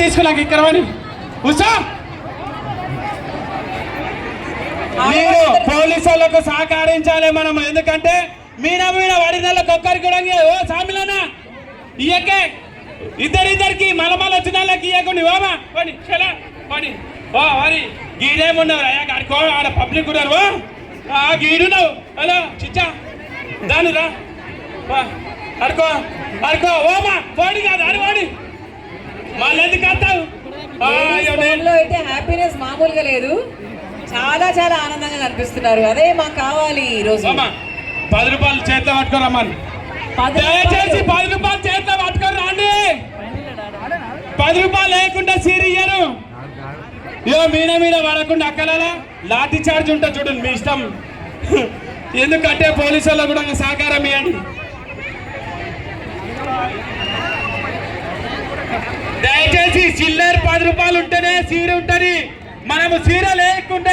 తీసుకున్నాక ఇక్కడ కూర్చో. మీరు పోలీసు వాళ్ళకు సహకరించాలి మనం, ఎందుకంటే మీన వడినళ్ళకి ఒక్కరికి కూడా ఓ సామిలోనా ఇయ్యకే ఇద్దరికి మలమల వచ్చిన వాళ్ళకి ఇయ్యకుండా ఓమా పని చలా పని ఓ వరి గీడేమున్నావు అయ్యా ఆడుకో ఆడ పబ్లిక్ ఉన్నారు గీడున్నావు హలో చిచ్చా దాని రా అడుకో అడుకో ఓమా పోడి కాదు అడి వాడి మళ్ళీ ఎందుకు వస్తావు. అయితే హ్యాపీనెస్ మామూలుగా లేదు, చాలా చాలా ఆనందంగా కనిపిస్తున్నారు. అదే మాకు కావాలి ఈ రోజు. 10 రూపాయలు చేతిలో పట్టుకోరమ్మని, దయచేసి 10 రూపాయలు చేతిలో పట్టుకొని రండి. 10 రూపాయలు లేకుండా సీరి ఇయ్యరు. మీద పడకుండా అక్కల లాఠీ చార్జ్ ఉంటా చూడండి, మీ ఇష్టం. ఎందుకంటే పోలీసు వాళ్ళు కూడా సహకారం ఇవ్వండి. దయచేసి చిల్లర 10 రూపాయలు ఉంటేనే సీర ఉంటుంది. మనము సీర లేకుంటే